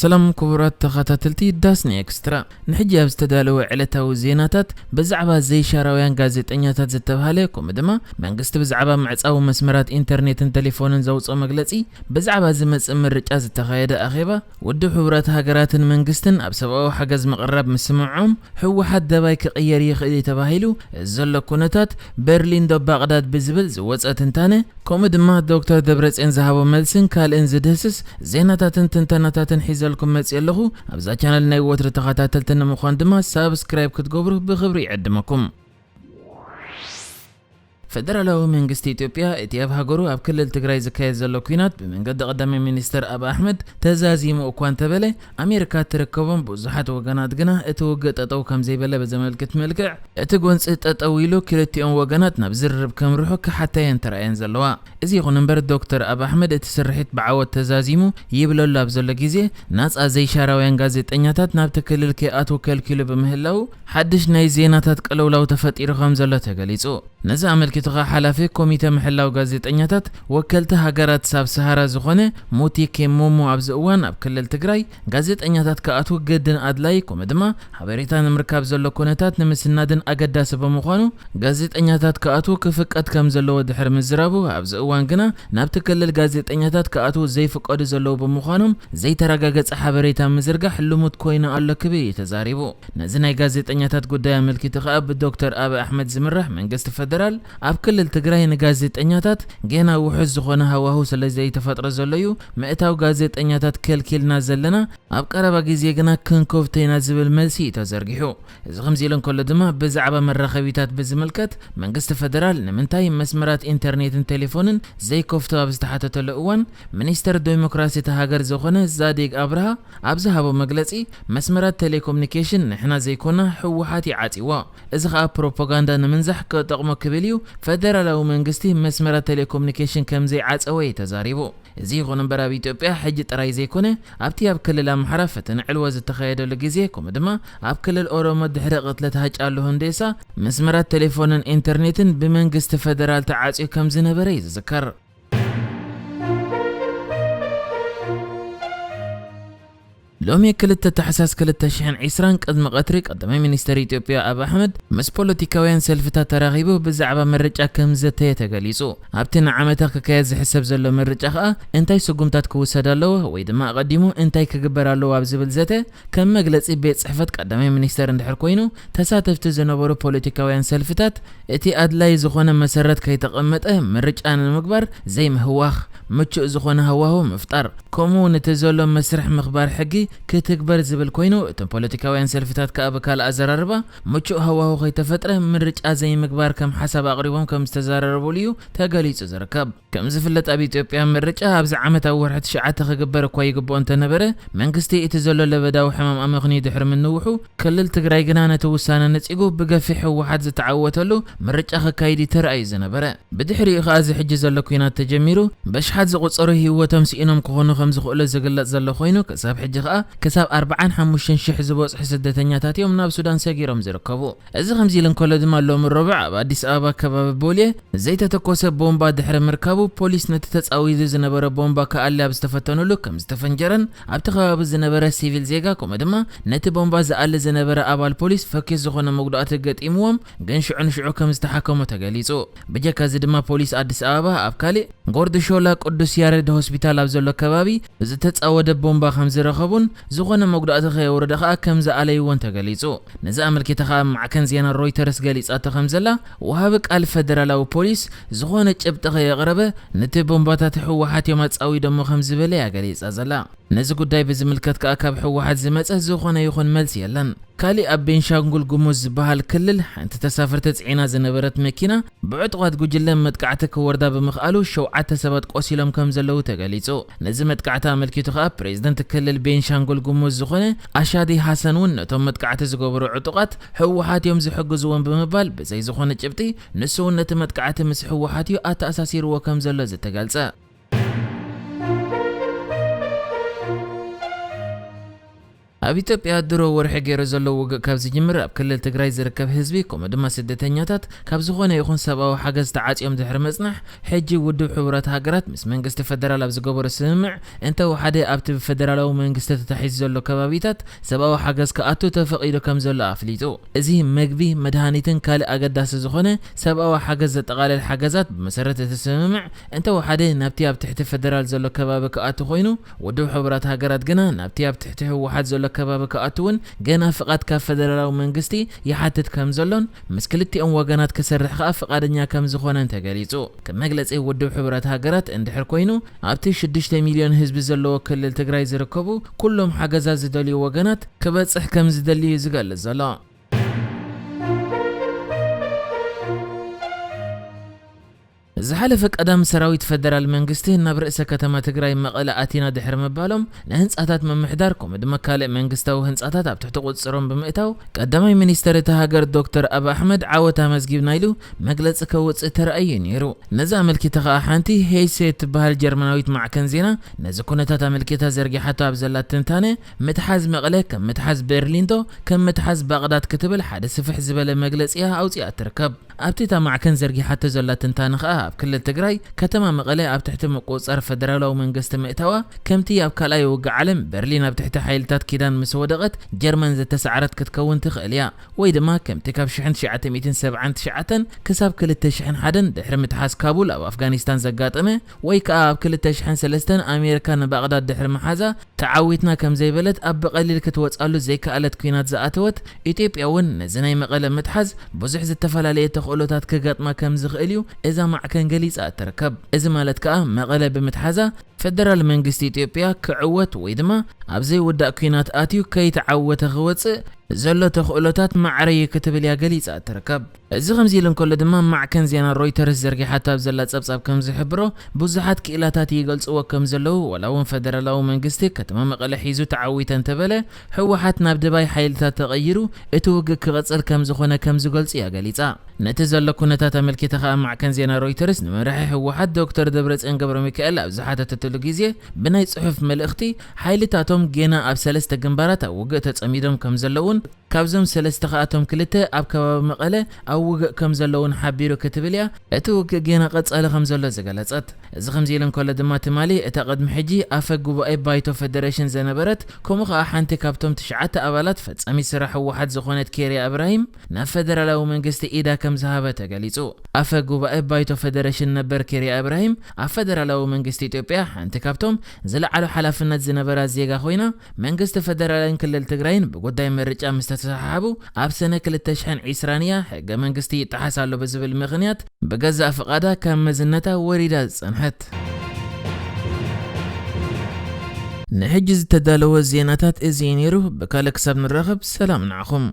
سلام كبرات تخاتلتي داسني اكسترا نحجي بستدالو علتاو زيناتات بزعبا زي شاراويان غازيطنياتات زتبهالكم دما منغست بزعبا معصاو مسمرات انترنت تليفونن زوصو مغلصي بزعبا زمص مرጫ زتخايده اخيبا ود حبرات هاغراتن منغستن ابسباو حجز مقرب مسمعهم هو حد دباي كقير يخدي تباهيلو زلو كونتات برلين دو بغداد بزبل زوصت انتانه كوم دما دكتور دبرصين زهابو ملسن كالن زدهسس زيناتاتن تنتناتاتن حيزلكم مصيلخو ابزا چانل ناي وتر تخاتاتلتن مخون دما سبسكرايب كتغبرو بخبري يعدمكم فدرالو منغست إثيوبيا اتياب هاغورو اب كلل تግራይ زكايد زلو كوينات بمنقد قدامي مينستر ابا احمد تزازيمو اكوان تبله امريكا تركبون بوزحات وغنات غنا اتوغططو كم زيبله بزملكت ملكع اتغونص تطويلو كلتيون وغنات نبزرب كمرحو حتى ينتراين زلوا ازي غنبر دكتور ابا احمد تسرحت بعوت تزازيمو يبلو لابزل غيزي ناص ازي شاراويان غازيطنياتات ناب تكلل كياتو كلكيلو بمهلاو حدش ناي زيناتات قلولاو تفطيرو خمزلو تغليصو نزا ملكتغا حلافي كوميته محلاو غازيطنياتات وكلته هاغرات ساب سهارا زخونه موتي كيمومو ابزوان اب كلل تግራይ غازيطنياتات كاتو غدن ادلاي كومدما حبريتان مركاب زلو كونتات نمسنادن اگداس بمخونو غازيطنياتات كاتو كفقت كم زلو دحر مزرابو ابزوان غنا نابت كلل غازيطنياتات كاتو زي فقد زلو بمخونم زي ترغاغص حبريتان مزرغا حلموت كوينا الله كبي تزاريبو نزناي غازيطنياتات غداي ملكتغا دكتور ابي احمد زمرح منغست فدرال اب كلل تግራይ ንጋዜጠኛታት ገና ውሕዝ ዝኾነ ሃዋሁ ስለዘይ ተፈጥሮ ዘለዩ መእታው ጋዜጠኛታት ከልኪልና ዘለና ኣብ ቀረባ ግዜ ግና ክንኮፍተይና ዝብል መልሲ ተዘርጊሑ እዚ ከምዚለን ከሎ ድማ ብዛዕባ መራኸቢታት ብዝመልከት መንግስቲ ፌደራል ንምንታይ መስመራት ኢንተርኔትን ቴሌፎንን ዘይኮፍቶ ኣብ ዝተሓተተሉ እዋን ሚኒስተር ዲሞክራሲ ተሃገር ዝኾነ ዛዲግ አብርሃ ኣብ ዝሃቦ መግለጺ መስመራት ቴሌኮሙኒኬሽን ንሕና ዘይኮና ሕወሓት ይዓጺዋ እዚ ኸኣ ፕሮፓጋንዳ ንምንዛሕ ከጠቕሞ ክብልዩ ፌደራላዊ መንግስቲ መስመራት ቴሌኮሙኒኬሽን ከም ዘይዓጸወ ተዛሪቡ እዚ ይኹን እምበር ኣብ ኢትዮጵያ ሕጂ ጥራይ ዘይኮነ ኣብቲ ኣብ ክልል ኣምሓራ ፈተነ ዕልዋ ዝተኻየደሉ ግዜ ከምኡ ድማ ኣብ ክልል ኦሮሞ ድሕሪ ቅትለት ሃጫሉ ህንዴሳ መስመራት ቴሌፎንን ኢንተርኔትን ብመንግስቲ ፌደራል ተዓጽዩ ከም ዝነበረ ይዝከር لومي كلت تحساس كلت شحن عسران قدم قطري قدم مينستر إثيوبيا أبا أحمد مس بوليتيكاويان سلفتا تراغيبو بزعبا مرجع كم زتي تغليصو ابتنا عمتا كايز حساب زلو مرجع انتي سقمتات كوسدالو وي دما قديمو انتي كغبرالو ابزبل زته كم مغلصي بيت صحفت قدم مينستر اندحر كوينو تساتفت زنبرو بوليتيكاويان سلفتات اتي ادلاي زخونه مسرت كيتقمطه مرجعان المغبر زي مهواخ مچو زخونه هواهو مفطر كومون تزلو مسرح مخبار حقي كتكبر زبل كوينو اتم بوليتيكاويان سلفتات كابكال ازراربا مچو هواهو خيتفطره مرجع زي مغبار كم حسب اقربهم كم استزارربو ليو تغليص زركب كم زفلت ابي اثيوبيا مرجع ابز عمت ورحت شعات خغبر كوي غبو انت نبره منغستي اتزلو لبداو حمام امخني دحر منوحو كلل تግራይ ግናነ ተውሳነ ነጽጉ بغفي حوحات زتعوتلو مرجع خكايدي ترأي زنبره بدحري خاز حج زلو كينات تجميرو بشحات زقصرو هيوتم سينم كونو خمس خول زغلط زلو خوينو كساب حج كساب 45 شح زبوص سدتኛታት يوم ناب سودان سغيرم زركبو እዚ ከምዚ ኢለን ከሎ ድማ ሎም ረብዓ በአዲስ አበባ ከባቢ ቦሌ ዘይተተኮሰ ቦምባ ድሕረ መርከቡ ፖሊስ ነቲ ተጻዊዝ ዝነበረ ቦምባ ከአለ ኣብ ዝተፈተነሉ ከም ዝተፈንጀረን ኣብቲ ከባቢ ዝነበረ ሲቪል ዜጋ ቆመ ድማ ነቲ ቦምባ ዝአለ ዝነበረ አባል ፖሊስ ፈኪስ ዝኾነ መጉዳእት ገጢምዎም ግን ሽዑ ከም ዝተሓከሙ ተገሊጹ በጀካ እዚ ድማ ፖሊስ አዲስ አበባ ኣብ ካሊ ጎርድ ሾላ ቅዱስ ያሬድ ሆስፒታል ኣብ ዘሎ ከባቢ ዝተጻወደ ቦምባ ከም ዝረኸቡን ዝኾነ መጉዳእት ከይወረደ ከም ዝአለይዎን ተገሊጹ ነዚ አመልክተኻ ማዕከን ዜና ሮይተርስ ገሊጻተ ከም ዘላ ወሃብ ቃል ፌደራላዊ ፖሊስ ዝኾነ ጭብጥ ከየቅረበ ነቲ ቦምባታት ሕወሓት የማጻዊ ደሞ ከም ዝበለ ያገሊጻ ዘላ ነዚ ጉዳይ ብዝምልከት ከአካብ ሕወሓት ዝመጸ ዝኾነ ይኹን መልስ የለን كالي أبينشانغول جموز بحال كلل أنت تسافرت عينا زنبرت مكينة بعتقد جوجلم متقعتك وردا بمخالو شوعات سبات قوسيلم كم زلو تغليصو نزمت قعتا ملكيتو بريزيدنت كلل بينشانغول جموز زخونه أشادي حسنون نتوم متقعت زغبرو عتقات حوحات يوم زحجزون بمبال بزي زخونه جبتي نسو نتمتقعت مس حوحاتيو اتا اساسير وكم زلو زتغلصا ኣብ ኢትዮጵያ ድሮ ወርሒ ገይሩ ዘሎ ውግእ ካብ ዝጅምር ኣብ ክልል ትግራይ ዝርከብ ህዝቢ ከምኡ ድማ ስደተኛታት ካብ ዝኾነ ይኹን ሰብኣዊ ሓገዝ ተዓፅዮም ድሕሪ መጽናሕ ሕጂ ውድብ ሕቡራት ሃገራት ምስ መንግስቲ ፈደራል ኣብ ዝገበሮ ስምምዕ እንተወሓደ ኣብቲ ፈደራላዊ መንግስቲ ተታሒዙ ዘሎ ከባቢታት ሰብኣዊ ሓገዝ ከኣቱ ተፈቒዱ ከም ዘሎ ኣፍሊጡ እዚ መግቢ መድሃኒትን ካልእ ኣገዳሲ ዝኾነ ሰብኣዊ ሓገዝ ዘጠቓለለ ሓገዛት ብመሰረት እቲ ስምምዕ እንተወሓደ ናብቲ ኣብ ትሕቲ ፈደራል ዘሎ ከባቢ ከኣቱ ኮይኑ ውድብ ሕቡራት ሃገራት ግና ናብቲ ኣብ ትሕቲ ህወሓት ዘሎ ከባቢ ከኣቱውን ገና ፍቓድ ካብ ፈደራላዊ መንግስቲ ይሓትት ከም ዘሎን ምስ ክልቲኦም ወገናት ክሰርሕ ከዓ ፍቓደኛ ከም ዝኾነን ተገሊጹ ከም መግለጺ ውድብ ሕቡራት ሃገራት እንድሕር ኮይኑ ኣብቲ 6 ሚልዮን ህዝቢ ዘለዎ ክልል ትግራይ ዝርከቡ ኩሎም ሓገዛት ዝደልዩ ወገናት ክበጽሕ ከም ዝደልዩ ዝገልጽ ዘሎ ዝሓለፈ ቀዳም ሰራዊት ፈደራል መንግስቲ ናብ ርእሰ ከተማ ትግራይ መቐለ ኣቲና ድሕሪ ምባሎም ንህንጻታት መምሕዳር ከምኡ ድማ ካልእ መንግስታዊ ህንጻታት ኣብ ትሕቲ ቁጽሮም ብምእታው ቀዳማይ ሚኒስተር እቲ ሃገር ዶክተር አብ ኣሕመድ ዓወት ኣመዝጊብና ኢሉ መግለጺ ከውፅእ ተራእዩ ነይሩ ነዛ ኣመልኪታ ከዓ ሓንቲ ሄይሴ ትበሃል ጀርመናዊት ማዕከን ዜና ነዚ ኩነታት ኣመልኪታ ዘርጊሓቶ ኣብ ዘላት ትንታነ ምትሓዝ መቐለ ከም ምትሓዝ ቤርሊንዶ ከም ምትሓዝ ባቕዳድ ክትብል ሓደ ስፍሕ ዝበለ መግለጺያ ኣውፂኣ ትርከብ ኣብቲ እታ ማዕከን ዘርጊሓቶ ዘላት ትንታነ ከዓ ኣብ ክልል ትግራይ ከተማ መቐለ ኣብ ትሕቲ ምቁፅጻር ፈደራላዊ መንግስቲ ምእታዋ ከምቲ ኣብ ካልኣይ ውግእ ዓለም በርሊን ኣብ ትሕቲ ሓይልታት ኪዳን ምስ ወደቐት ጀርመን ዘተሰዓረት ክትከውን ትኽእል እያ ወይ ድማ ከምቲ ካብ 1979 ክሳብ 2001 ድሕሪ ምትሓዝ ካቡል ኣብ ኣፍጋኒስታን ዘጋጠመ ወይ ከዓ ኣብ 2003 ኣሜሪካ ንባቕዳድ ድሕሪ መሓዛ ተዓዊትና ከም ዘይበለት ኣብ በቐሊል ክትወጻሉ ዘይከኣለት ኩናት ዝኣተወት ኢትዮጵያ እውን ነዚ ናይ መቐለ ምትሓዝ ብዙሕ ዝተፈላለየ ተኽእሎታት ክገጥማ ከም ዝኽእል እዩ እዛ ማዕከን ገሊጻ ትርከብ እዚ ማለት ከዓ መቐለ ብምትሓዛ ፈደራል መንግስቲ ኢትዮጵያ ክዕወት ወይ ድማ ኣብ ዘይውዳእ ኩናት ኣትዩ ከይተዓወተ ክወፅእ ዘሎ ተኽእሎታት ማዕረይ ክትብል እያ ገሊጻ ትርከብ እዚ ከምዚ ኢሉ እንከሎ ድማ ማዕከን ዜና ሮይተርስ ዘርጊሓቶ ኣብ ዘላ ጸብጻብ ከም ዝሕብሮ ብዙሓት ክኢላታት ይገልጽዎ ከም ዘለዉ ወላ እውን ፈደራላዊ መንግስቲ ከተማ መቐለ ሒዙ ተዓዊተ እንተበለ ህወሓት ናብ ድባይ ሓይልታት ተቐይሩ እቲ ውግእ ክቕጽል ከም ዝኾነ ከም ዝገልጽ እያ ገሊጻ ነቲ ዘሎ ኩነታት ኣመልኪታ ከዓ ማዕከን ዜና ሮይተርስ ንመራሒ ህወሓት ዶክተር ደብረጽዮን ገብረ ሚካኤል ኣብ ዝሓተተሉ ግዜ ብናይ ጽሑፍ መልእኽቲ ሓይልታቶም ገና ኣብ 3 ግንባራት ኣብ ውግእ ተጸሚዶም ከም ዘለውን ካብዞም 3 ከኣቶም 2 ኣብ ከባቢ መቐለ ኣብ ውግእ ከም ዘለውን ሓቢሩ ክትብል እያ እቲ ውግእ ገና ቀጻሊ ከም ዘሎ ዝገለጸት እዚ ከምዚ ኢሉ እንከሎ ድማ ትማሊ እታ ቅድሚ ሕጂ ኣፈ ጉባኤ ባይቶ ፌደሬሽን ዝነበረት ከምኡ ከዓ ሓንቲ ካብቶም 9 ኣባላት ፈጻሚ ስራሕ ህወሓት ዝኾነት ኬርያ እብራሂም ናብ ፈደራላዊ መንግስቲ ኢዳ ከም ዝሃበ ተገሊጹ ኣፈ ጉባኤ ባይቶ ፌደሬሽን ነበር ኬርያ እብራሂም ኣብ ፈደራላዊ መንግስቲ ኢትዮጵያ ሓንቲ ካብቶም ዝለዓሉ ሓላፍነት ዝነበራ ዜጋ ኮይና መንግስቲ ፈደራላዊን ክልል ትግራይን ብጉዳይ ምርጫ ምስ ተሰሓሓቡ ኣብ ሰነ 2020 ሕገ መንግስቲ ይጥሓስ ኣሎ ብዝብል ምኽንያት ብገዛእ ፍቓዳ ካብ መዝነታ ወሪዳ ዝጸንሐት ንሕጂ ዝተዳለወ ዜናታት እዚ ነይሩ ብካልእ ክሳብ ንራኸብ ሰላም ንዓኹም